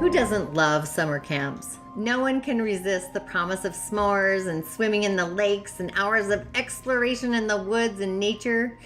Who doesn't love summer camps? No one can resist the promise of s'mores and swimming in the lakes and hours of exploration in the woods and nature.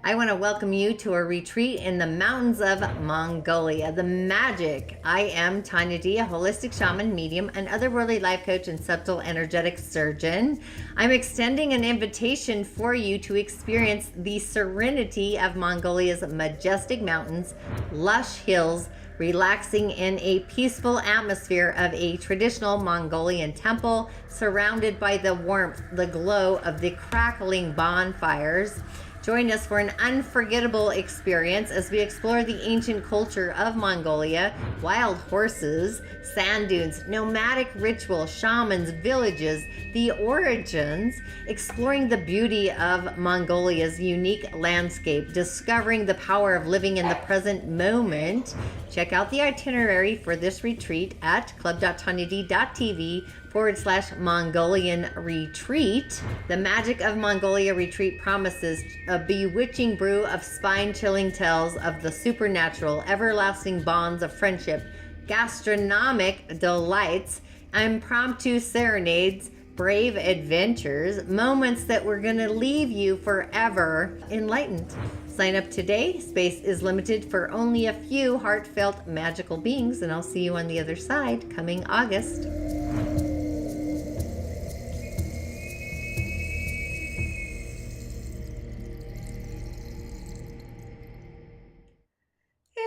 I want to welcome you to a retreat in the mountains of Mongolia, the magic. I am Tonya D, a holistic shaman, medium, and otherworldly life coach and subtle energetic surgeon. I'm extending an invitation for you to experience the serenity of Mongolia's majestic mountains, lush hills, relaxing in a peaceful atmosphere of a traditional Mongolian temple, surrounded by the warmth, the glow of the crackling bonfires. Join us for an unforgettable experience as we explore the ancient culture of Mongolia, wild horses, sand dunes, nomadic rituals, shamans, villages, the origins, exploring the beauty of Mongolia's unique landscape, discovering the power of living in the present moment. Check out the itinerary for this retreat at club.tonyad.tv/Mongolian retreat. The Magic of Mongolia retreat promises a bewitching brew of spine-chilling tales of the supernatural, everlasting bonds of friendship, gastronomic delights, impromptu serenades, brave adventures, moments that we're going to leave you forever enlightened. Sign up today. Space is limited for only a few heartfelt magical beings, and I'll see you on the other side coming August.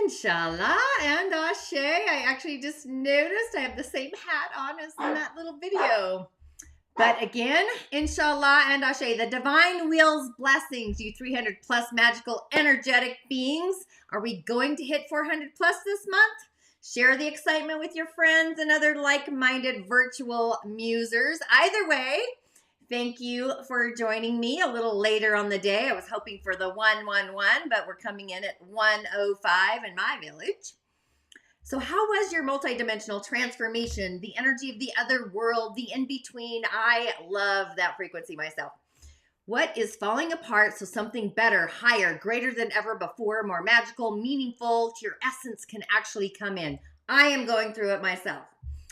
Inshallah and Ashe. I actually just noticed I have the same hat on as in that little video. But again, inshallah and Ashe, the divine will's blessings, you 300 plus magical energetic beings. Are we going to hit 400 plus this month? Share the excitement with your friends and other like-minded virtual musers. Either way, thank you for joining me a little later on the day. I was hoping for the 111, but we're coming in at 105 in my village. So how was your multidimensional transformation, the energy of the other world, the in-between? I love that frequency myself. What is falling apart so something better, higher, greater than ever before, more magical, meaningful to your essence can actually come in? I am going through it myself.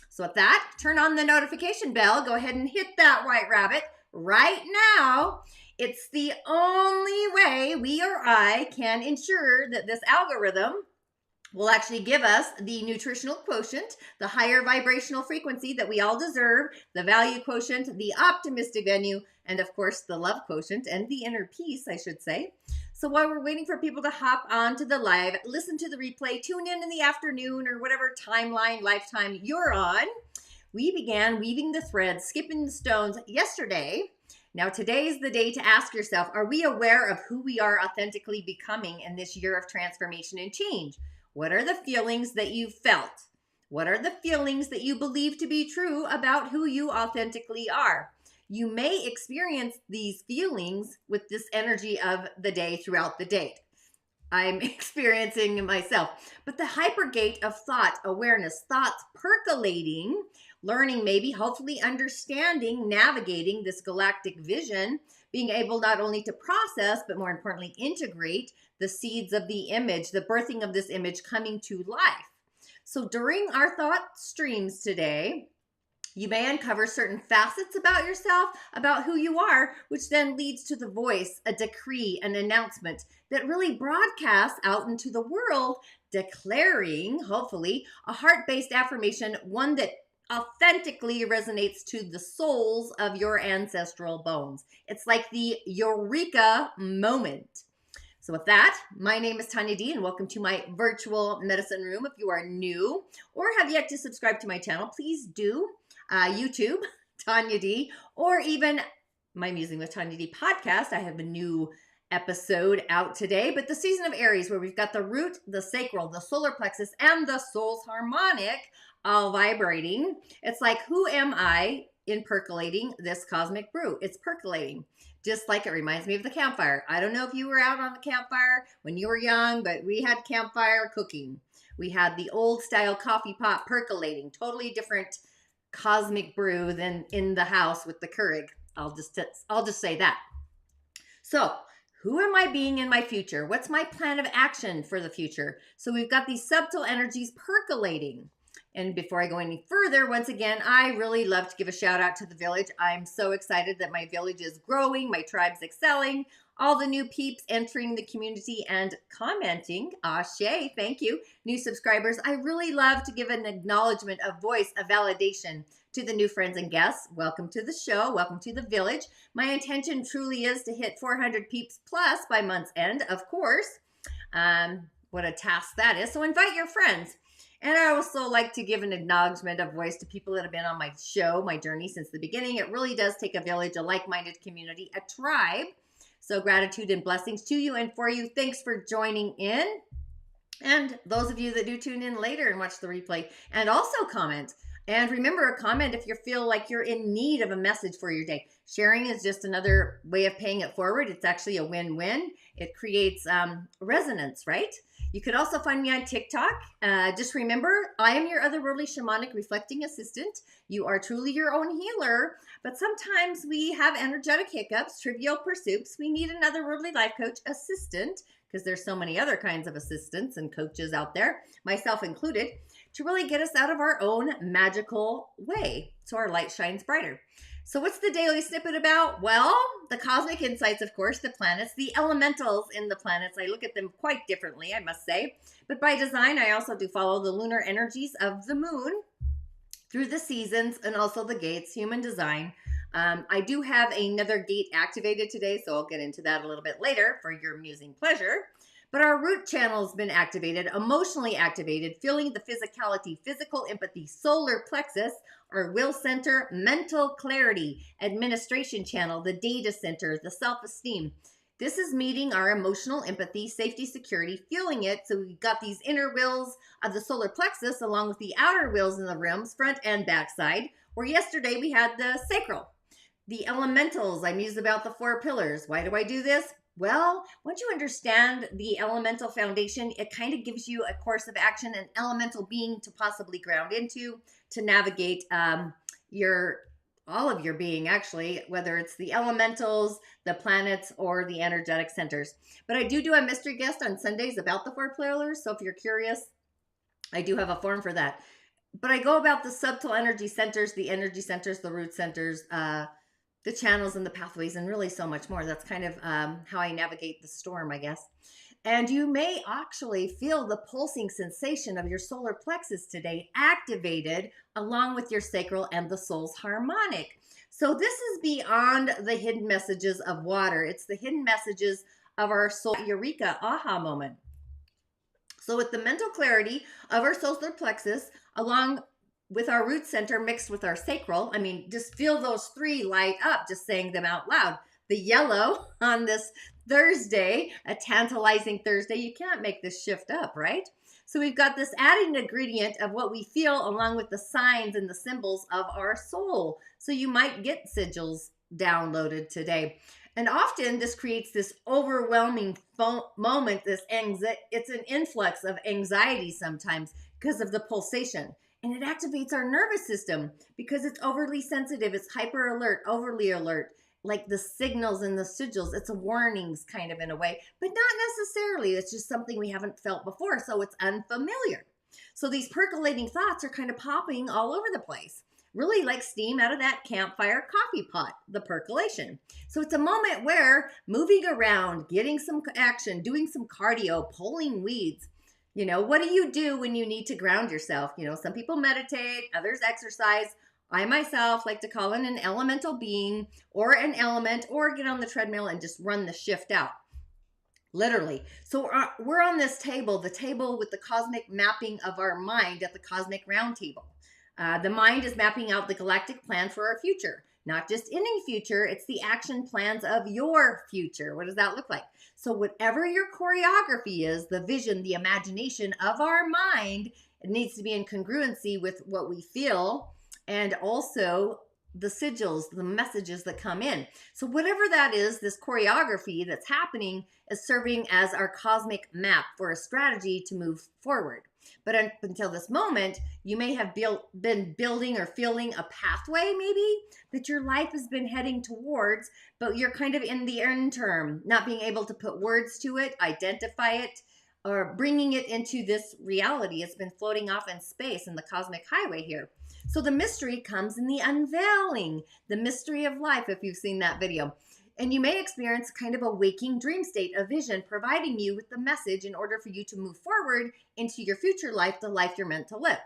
So with that, turn on the notification bell. Go ahead and hit that white rabbit right now. It's the only way we or I can ensure that this algorithm will actually give us the nutritional quotient, the higher vibrational frequency that we all deserve, the value quotient, the optimistic venue, and of course the love quotient and the inner peace, I should say. So while we're waiting for people to hop onto the live, listen to the replay, tune in the afternoon or whatever timeline, lifetime you're on. We began weaving the threads, skipping the stones yesterday. Now today's the day to ask yourself, are we aware of who we are authentically becoming in this year of transformation and change? What are the feelings that you felt? What are the feelings that you believe to be true about who you authentically are? You may experience these feelings with this energy of the day throughout the day. I'm experiencing it myself. But the hypergate of thought, awareness, thoughts percolating, learning, maybe, hopefully understanding, navigating this galactic vision, being able not only to process, but more importantly, integrate the seeds of the image, the birthing of this image coming to life. So during our thought streams today, you may uncover certain facets about yourself, about who you are, which then leads to the voice, a decree, an announcement that really broadcasts out into the world, declaring, hopefully, a heart-based affirmation, one that authentically resonates to the souls of your ancestral bones. It's like the eureka moment. So with that, my name is Tonya D, and welcome to my virtual medicine room. If you are new or have yet to subscribe to my channel, please do. YouTube, Tonya D, or even my Musing with Tonya D podcast. I have a new episode out today, but the season of Aries, where we've got the root, the sacral, the solar plexus, and the soul's harmonic all vibrating. It's like, who am I in percolating this cosmic brew? It's percolating. Just like it reminds me of the campfire. I don't know if you were out on the campfire when you were young, but we had campfire cooking. We had the old style coffee pot percolating, totally different cosmic brew than in the house with the Keurig. I'll just say that. So who am I being in my future? What's my plan of action for the future? So we've got these subtle energies percolating. And before I go any further, once again, I really love to give a shout out to the village. I'm so excited that my village is growing, my tribe's excelling, all the new peeps entering the community and commenting. Ashe, thank you. New subscribers. I really love to give an acknowledgement, a voice, a validation to the new friends and guests. Welcome to the show. Welcome to the village. My intention truly is to hit 400 peeps plus by month's end, of course. What a task that is. So invite your friends. And I also like to give an acknowledgement of voice to people that have been on my show, my journey since the beginning. It really does take a village, a like-minded community, a tribe. So gratitude and blessings to you and for you. Thanks for joining in. And those of you that do tune in later and watch the replay and also comment. And remember, a comment if you feel like you're in need of a message for your day. Sharing is just another way of paying it forward. It's actually a win-win. It creates resonance, right? You could also find me on TikTok. Just remember, I am your otherworldly shamanic reflecting assistant. You are truly your own healer, but sometimes we have energetic hiccups, trivial pursuits. We need another worldly life coach assistant, because there's so many other kinds of assistants and coaches out there, myself included, to really get us out of our own magical way so our light shines brighter. So what's the daily snippet about? Well, the cosmic insights, of course, the planets, the elementals in the planets. I look at them quite differently, I must say. But by design, I also do follow the lunar energies of the moon through the seasons and also the gates, human design. I do have another gate activated today, so I'll get into that a little bit later for your amusing pleasure. But our root channel has been activated, emotionally activated, feeling the physicality, physical empathy, solar plexus, our will center, mental clarity, administration channel, the data center, the self-esteem. This is meeting our emotional empathy, safety, security, feeling it. So we've got these inner wheels of the solar plexus along with the outer wheels in the realms, front and back side, where yesterday we had the sacral. The elementals, I mused about the 4 pillars. Why do I do this? Well, once you understand the elemental foundation, it kind of gives you a course of action, an elemental being to possibly ground into, to navigate all of your being, actually, whether it's the elementals, the planets, or the energetic centers. But I do a mystery guest on Sundays about the 4 pillars, so if you're curious, I do have a form for that. But I go about the subtle energy centers, the root centers, the channels and the pathways, and really so much more. That's kind of how I navigate the storm, I guess. And you may actually feel the pulsing sensation of your solar plexus today activated along with your sacral and the soul's harmonic. So this is beyond the hidden messages of water. It's the hidden messages of our soul eureka aha moment. So with the mental clarity of our solar plexus along with our root center mixed with our sacral, I mean, just feel those 3 light up, just saying them out loud. The yellow on this Thursday, a tantalizing Thursday, you can't make this shift up, right? So we've got this added ingredient of what we feel along with the signs and the symbols of our soul. So you might get sigils downloaded today. And often this creates this overwhelming moment, it's an influx of anxiety sometimes because of the pulsation. And it activates our nervous system because it's overly sensitive. It's hyper alert, overly alert, like the signals and the sigils. It's a warnings kind of in a way, but not necessarily. It's just something we haven't felt before. So it's unfamiliar. So these percolating thoughts are kind of popping all over the place, really like steam out of that campfire coffee pot, the percolation. So it's a moment where moving around, getting some action, doing some cardio, pulling weeds. You know, what do you do when you need to ground yourself? You know, some people meditate, others exercise. I myself like to call in an elemental being or an element or get on the treadmill and just run the shift out. Literally. So we're on this table, the table with the cosmic mapping of our mind at the cosmic round table. The mind is mapping out the galactic plan for our future. Not just any future, it's the action plans of your future. What does that look like? So whatever your choreography is, the vision, the imagination of our mind, it needs to be in congruency with what we feel and also the sigils, the messages that come in. So whatever that is, this choreography that's happening is serving as our cosmic map for a strategy to move forward. But up until this moment, you may have been building or feeling a pathway maybe that your life has been heading towards, but you're kind of in the interim, not being able to put words to it, identify it, or bringing it into this reality. It's been floating off in space in the cosmic highway here. So the mystery comes in the unveiling, the mystery of life, if you've seen that video. And you may experience kind of a waking dream state, a vision, providing you with the message in order for you to move forward into your future life, the life you're meant to live.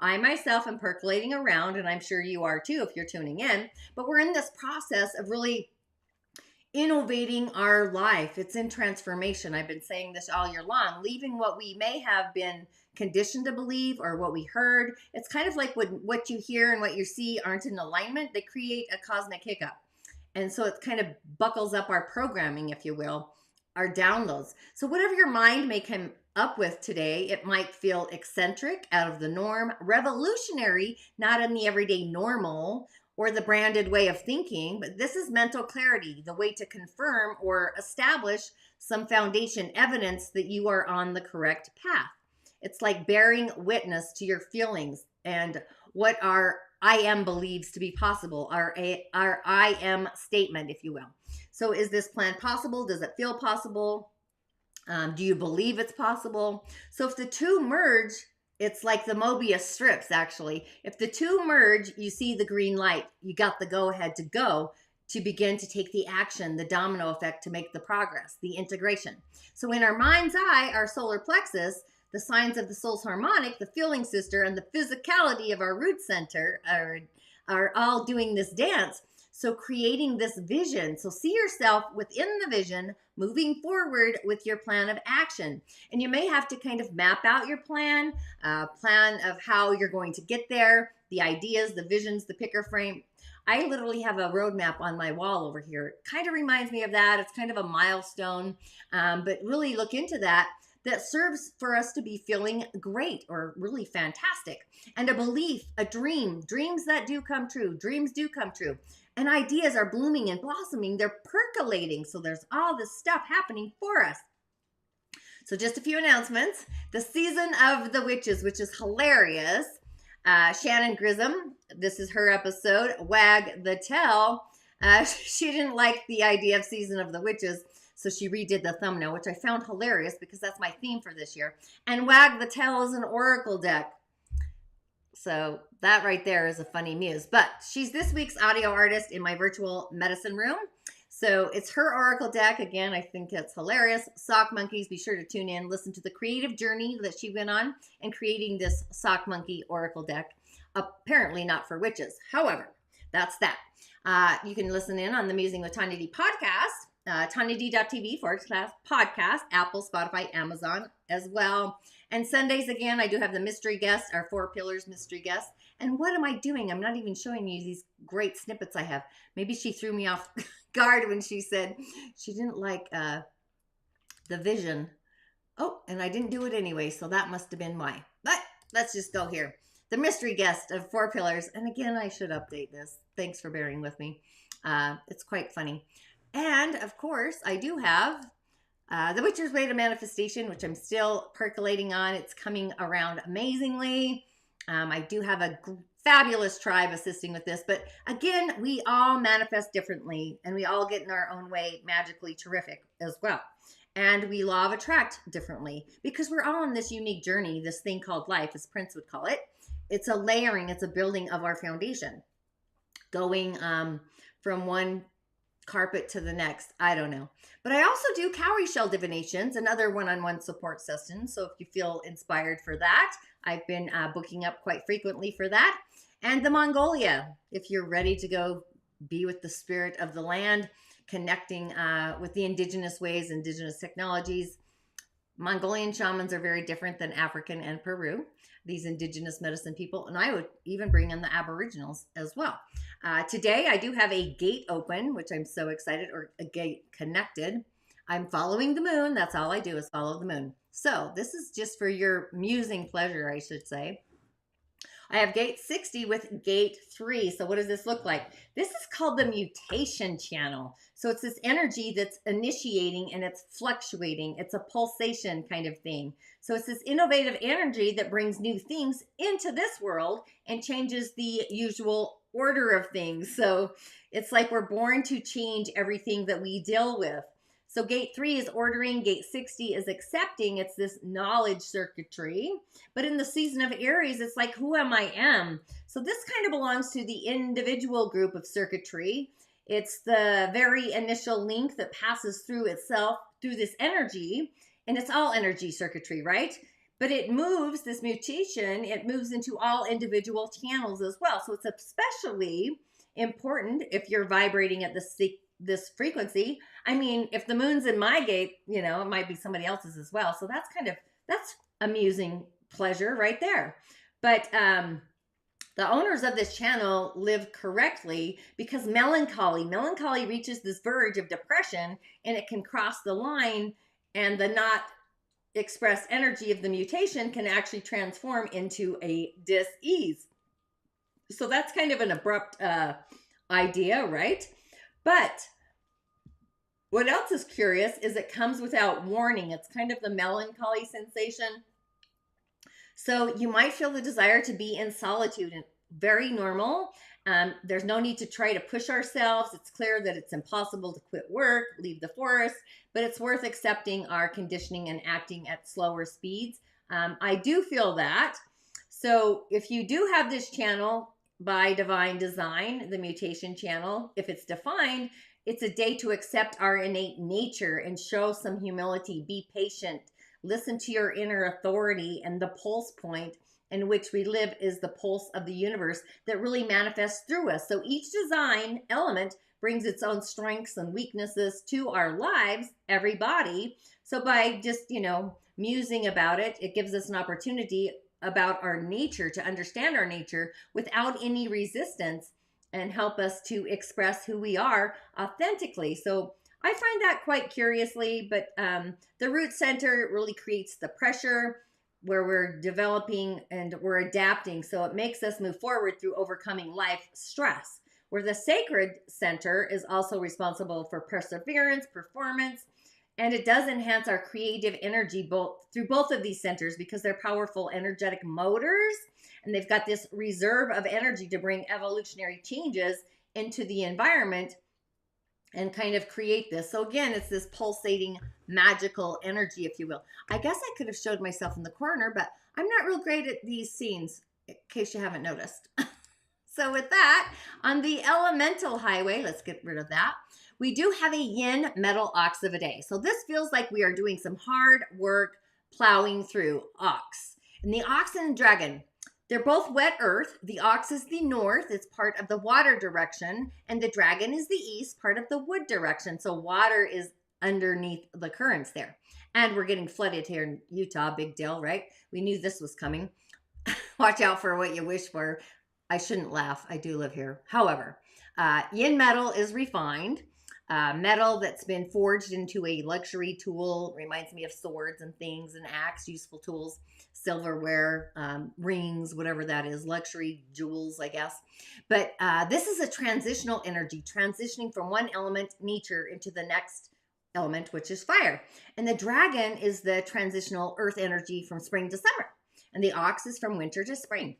I myself am percolating around, and I'm sure you are too if you're tuning in, but we're in this process of really innovating our life. It's in transformation. I've been saying this all year long, leaving what we may have been conditioned to believe or what we heard. It's kind of like when what you hear and what you see aren't in alignment, they create a cosmic hiccup. And so it kind of buckles up our programming, if you will, our downloads. So whatever your mind may come up with today, it might feel eccentric, out of the norm, revolutionary, not in the everyday normal or the branded way of thinking, but this is mental clarity, the way to confirm or establish some foundation evidence that you are on the correct path. It's like bearing witness to your feelings and what our I am believes to be possible, our I am statement, if you will. So is this plan possible? Does it feel possible? Do you believe it's possible? So if the two merge, it's like the Mobius strips, actually. If the two merge, you see the green light. You got the go-ahead to go to begin to take the action, the domino effect to make the progress, the integration. So in our mind's eye, our solar plexus, the signs of the soul's harmonic, the feeling sister, and the physicality of our root center are all doing this dance. So creating this vision. So see yourself within the vision, moving forward with your plan of action. And you may have to kind of map out your plan of how you're going to get there, the ideas, the visions, the picker frame. I literally have a roadmap on my wall over here. It kind of reminds me of that. It's kind of a milestone, but really look into that. That serves for us to be feeling great or really fantastic. And a belief, a dream, dreams that do come true, dreams do come true. And ideas are blooming and blossoming, they're percolating. So there's all this stuff happening for us. So just a few announcements. The season of the witches, which is hilarious. Shannon Grissom, this is her episode, Wag the Tail. She didn't like the idea of season of the witches. So she redid the thumbnail, which I found hilarious because that's my theme for this year. And Wag the Tail is an oracle deck. So that right there is a funny muse. But she's this week's audio artist in my virtual medicine room. So it's her oracle deck. Again, I think it's hilarious. Sock Monkeys, be sure to tune in. Listen to the creative journey that she went on in creating this Sock Monkey oracle deck. Apparently not for witches. However, that's that. You can listen in on the Musing with Tonya D podcast. TonyaD.tv/podcast, Apple, Spotify, Amazon as well. And Sundays, again, I do have the mystery guest, our 4 pillars mystery guest. And what am I doing? I'm not even showing you these great snippets I have. Maybe she threw me off guard when she said she didn't like the vision. Oh, and I didn't do it anyway, so that must have been why. But let's just go here. The mystery guest of 4 pillars. And again, I should update this. Thanks for bearing with me. It's quite funny. And of course, I do have The Witcher's Way to Manifestation, which I'm still percolating on. It's coming around amazingly. I do have a fabulous tribe assisting with this. But again, we all manifest differently and we all get in our own way magically terrific as well. And we law of attract differently because we're all on this unique journey, this thing called life, as Prince would call it. It's a layering, it's a building of our foundation. Going from one carpet to the next. I don't know. But I also do cowrie shell divinations and other one-on-one support sessions. So if you feel inspired for that, I've been booking up quite frequently for that. And the Mongolia, if you're ready to go be with the spirit of the land, connecting with the indigenous ways, indigenous technologies. Mongolian shamans are very different than African and Peru, these indigenous medicine people. And I would even bring in the Aboriginals as well. Today, I do have a gate open, which I'm so excited, or a gate connected. I'm following the moon. That's all I do is follow the moon. So this is just for your musing pleasure, I should say. I have gate 60 with gate 3. So what does this look like? This is called the mutation channel. So it's this energy that's initiating and it's fluctuating. It's a pulsation kind of thing. So it's this innovative energy that brings new things into this world and changes the usual order of things. So it's like we're born to change everything that we deal with. So gate 3 is ordering, gate 60 is accepting. It's this knowledge circuitry. But in the season of Aries, it's like, who am I am? So this kind of belongs to the individual group of circuitry. It's the very initial link that passes through itself, through this energy, and it's all energy circuitry, right? But it moves, this mutation, it moves into all individual channels as well. So it's especially important if you're vibrating at this frequency. I mean, if the moon's in my gate, you know, it might be somebody else's as well. So that's amusing pleasure right there. But the owners of this channel live correctly because melancholy reaches this verge of depression, and it can cross the line, and the not expressed energy of the mutation can actually transform into a dis-ease. So that's kind of an abrupt idea, right? But what else is curious is it comes without warning. It's kind of the melancholy sensation. So you might feel the desire to be in solitude, and very normal. There's no need to try to push ourselves. It's clear that it's impossible to quit work, leave the forest, but it's worth accepting our conditioning and acting at slower speeds. I do feel that. So if you do have this channel by divine design, the mutation channel, if it's defined, it's a day to accept our innate nature and show some humility. Be patient. Listen to your inner authority, and the pulse point in which we live is the pulse of the universe that really manifests through us. So each design element brings its own strengths and weaknesses to our lives, everybody. So by just, you know, musing about it, it gives us an opportunity about our nature, to understand our nature without any resistance, and help us to express who we are authentically. So I find that quite curiously, but the root center really creates the pressure where we're developing and we're adapting. So it makes us move forward through overcoming life stress, where the sacred center is also responsible for perseverance, performance, and it does enhance our creative energy through both of these centers, because they're powerful energetic motors, and they've got this reserve of energy to bring evolutionary changes into the environment and kind of create this. So again, it's this pulsating magical energy, if you will. I guess I could have showed myself in the corner, but I'm not real great at these scenes, in case you haven't noticed. So with that, on the elemental highway, let's get rid of that. We do have a Yin Metal Ox of a day. So this feels like we are doing some hard work plowing through ox. And the ox and dragon, they're both wet earth. The ox is the north. It's part of the water direction. And the dragon is the east, part of the wood direction. So water is underneath the currents there. And we're getting flooded here in Utah. Big deal, right? We knew this was coming. Watch out for what you wish for. I shouldn't laugh. I do live here. However, yin metal is refined. Metal that's been forged into a luxury tool. Reminds me of swords and things and axe, useful tools, silverware, rings, whatever that is, luxury jewels, I guess. But this is a transitional energy, transitioning from one element, nature, into the next element, which is fire. And the dragon is the transitional earth energy from spring to summer. And the ox is from winter to spring.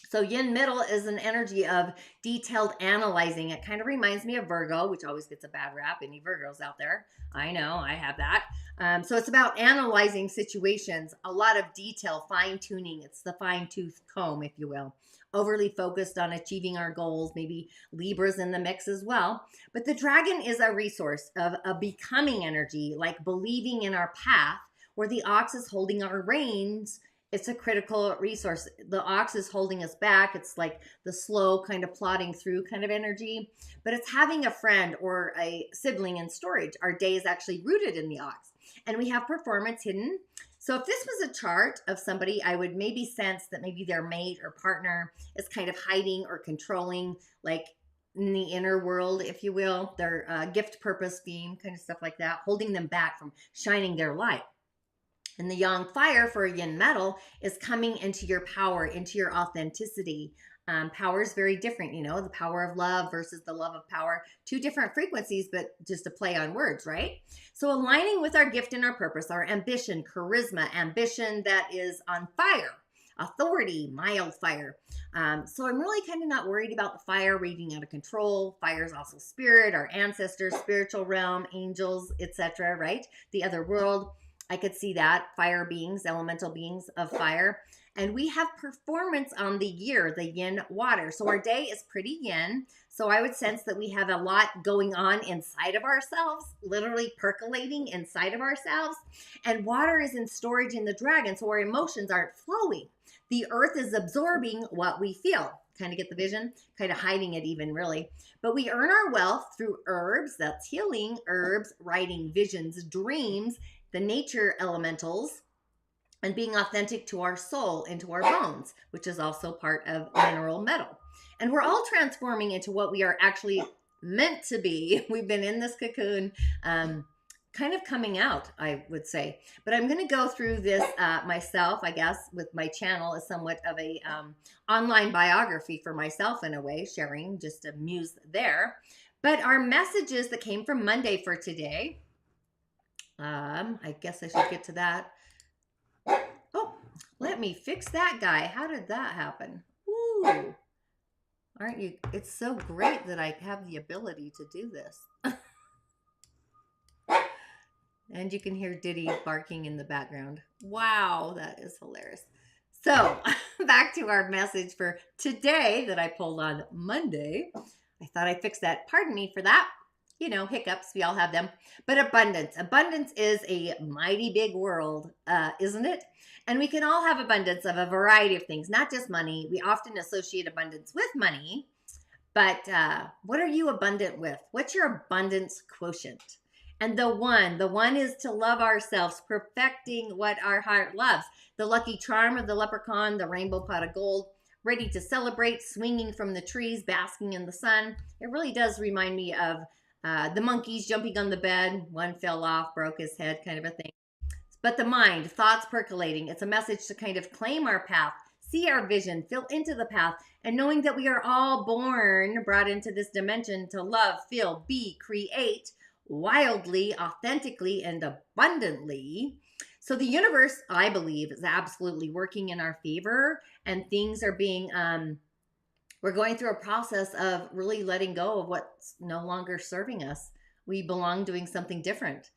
So yin middle is an energy of detailed analyzing. It kind of reminds me of Virgo, which always gets a bad rap. Any Virgos out there? I know, I have that. So it's about analyzing situations, a lot of detail, fine tuning. It's the fine tooth comb, if you will. Overly focused on achieving our goals, maybe Libra's in the mix as well. But the dragon is a resource of a becoming energy, like believing in our path, where the ox is holding our reins. It's a critical resource. The ox is holding us back. It's like the slow kind of plodding through kind of energy, but it's having a friend or a sibling in storage. Our day is actually rooted in the ox, and we have performance hidden. So if this was a chart of somebody, I would maybe sense that maybe their mate or partner is kind of hiding or controlling, like in the inner world, if you will, their gift, purpose, theme, kind of stuff like that, holding them back from shining their light. And the yang fire for a yin metal is coming into your power, into your authenticity. Power is very different, you know, the power of love versus the love of power. Two different frequencies, but just a play on words, right? So aligning with our gift and our purpose, our ambition, charisma, ambition that is on fire. authority, mild fire. So I'm really kind of not worried about the fire raging out of control. Fire is also spirit, our ancestors, spiritual realm, angels, etc., right? The other world. I could see that. Fire beings, elemental beings of fire. And we have performance on the year, the yin water. So our day is pretty yin. So I would sense that we have a lot going on inside of ourselves, literally percolating inside of ourselves. And water is in storage in the dragon, so our emotions aren't flowing. The earth is absorbing what we feel. Kind of get the vision? Kind of hiding it even, really. But we earn our wealth through herbs, that's healing, herbs, writing, visions, dreams, the nature elementals, and being authentic to our soul and to our bones, which is also part of mineral metal. And we're all transforming into what we are actually meant to be. We've been in this cocoon, kind of coming out, I would say. But I'm going to go through this myself, I guess, with my channel as somewhat of a online biography for myself in a way, sharing just a muse there. But our messages that came from Monday for today, I guess I should get to that. Oh, let me fix that guy. How did that happen? Ooh. Aren't you? It's so great that I have the ability to do this. And you can hear Diddy barking in the background. Wow, that is hilarious. So back to our message for today that I pulled on Monday. I thought I fixed that. Pardon me for that. You know, hiccups, we all have them. But abundance. Abundance is a mighty big world, isn't it? And we can all have abundance of a variety of things, not just money. We often associate abundance with money. But what are you abundant with? What's your abundance quotient? And the one is to love ourselves, perfecting what our heart loves. The lucky charm of the leprechaun, the rainbow pot of gold, ready to celebrate, swinging from the trees, basking in the sun. It really does remind me of the monkeys jumping on the bed. One fell off, broke his head, kind of a thing. But the mind, thoughts percolating. It's a message to kind of claim our path, see our vision, fill into the path, and knowing that we are all born, brought into this dimension to love, feel, be, create, wildly, authentically, and abundantly. So the universe, I believe, is absolutely working in our favor, and things are being, we're going through a process of really letting go of what's no longer serving us. We belong doing something different.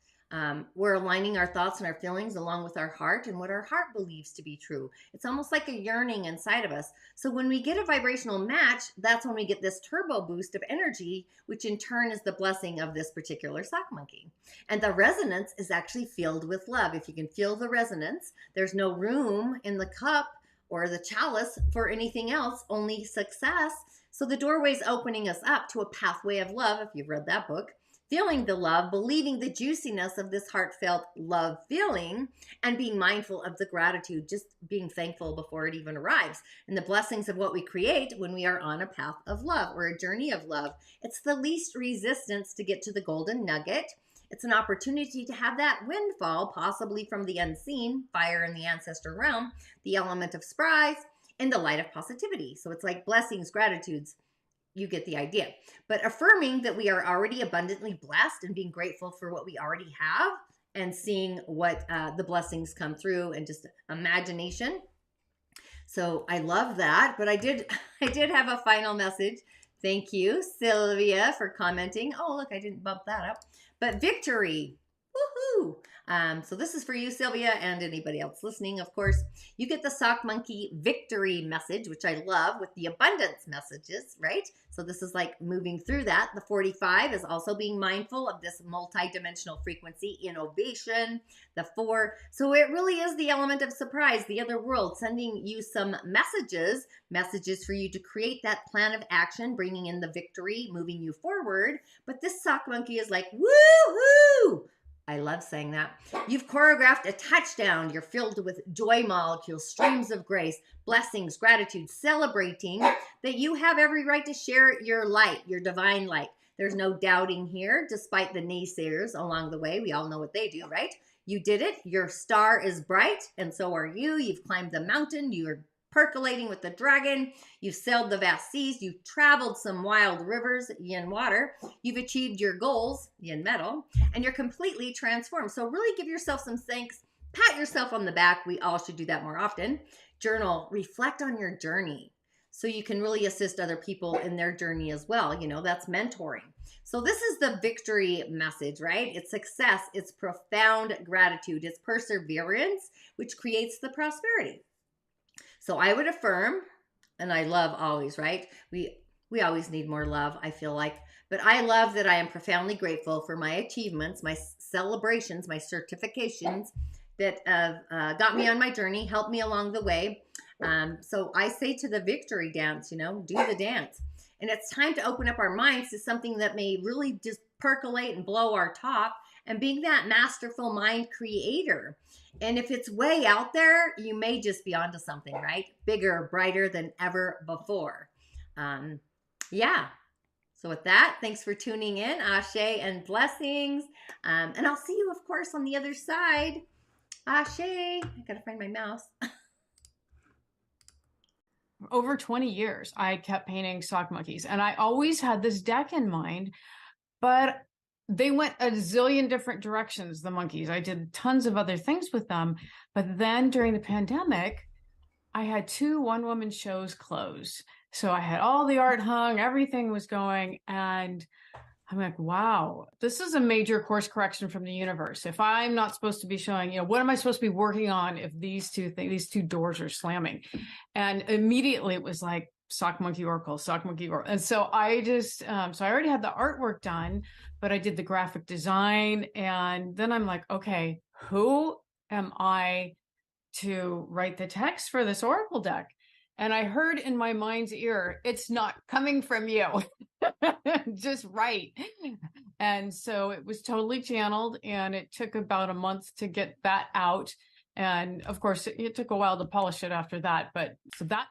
We're aligning our thoughts and our feelings along with our heart and what our heart believes to be true. It's almost like a yearning inside of us. So when we get a vibrational match, that's when we get this turbo boost of energy, which in turn is the blessing of this particular sock monkey. And the resonance is actually filled with love. If you can feel the resonance, there's no room in the cup or the chalice for anything else, only success. So the doorway is opening us up to a pathway of love, if you've read that book. Feeling the love, believing the juiciness of this heartfelt love feeling, and being mindful of the gratitude, just being thankful before it even arrives, and the blessings of what we create when we are on a path of love or a journey of love. It's the least resistance to get to the golden nugget. It's an opportunity to have that windfall, possibly from the unseen, fire in the ancestor realm, the element of surprise, and the light of positivity. So it's like blessings, gratitudes. You get the idea. But affirming that we are already abundantly blessed and being grateful for what we already have and seeing what the blessings come through and just imagination. So I love that. But I did have a final message. Thank you, Sylvia, for commenting. Oh, look, I didn't bump that up. But victory. Woohoo! So this is for you, Sylvia, and anybody else listening, of course. You get the sock monkey victory message, which I love, with the abundance messages, right? So this is like moving through that. The 45 is also being mindful of this multi-dimensional frequency, innovation. The 4, so it really is the element of surprise, the other world, sending you some messages for you to create that plan of action, bringing in the victory, moving you forward. But this sock monkey is like, woo-hoo! I love saying that. You've choreographed a touchdown. You're filled with joy molecules, streams of grace, blessings, gratitude, celebrating that you have every right to share your light, your divine light. There's no doubting here, despite the naysayers along the way. We all know what they do, right? You did it. Your star is bright, and so are you. You've climbed the mountain. You're percolating with the dragon. You've sailed the vast seas. You've traveled some wild rivers, yin water. You've achieved your goals, yin metal, and you're completely transformed. So really give yourself some thanks pat yourself on the back. We all should do that more often. Journal, reflect on your journey so you can really assist other people in their journey as well. You know, that's mentoring. So this is the victory message, right? It's success, it's profound gratitude, it's perseverance, which creates the prosperity. So I would affirm, and I love always, right? We always need more love, I feel like. But I love that I am profoundly grateful for my achievements, my celebrations, my certifications that got me on my journey, helped me along the way. So I say to the victory dance, you know, do the dance. And it's time to open up our minds to something that may really just percolate and blow our top, and being that masterful mind creator. And if it's way out there, you may just be onto something, right? Bigger, brighter than ever before. Yeah. So with that, thanks for tuning in. Ashe and blessings. And I'll see you, of course, on the other side. Ashe. I gotta find my mouse. Over 20 years, I kept painting sock monkeys, and I always had this deck in mind, but they went a zillion different directions, the monkeys. I did tons of other things with them. But then during the pandemic, I had 2 one-woman shows close. So I had all the art hung, everything was going, and I'm like, wow, this is a major course correction from the universe. If I'm not supposed to be showing, what am I supposed to be working on if these two doors are slamming? And immediately it was like sock monkey oracle. And so I just, so I already had the artwork done, but I did the graphic design. And then I'm like, okay, who am I to write the text for this oracle deck? And I heard in my mind's ear, it's not coming from you. Just write. And so it was totally channeled, and it took about a month to get that out. And of course, it took a while to polish it after that. But so that's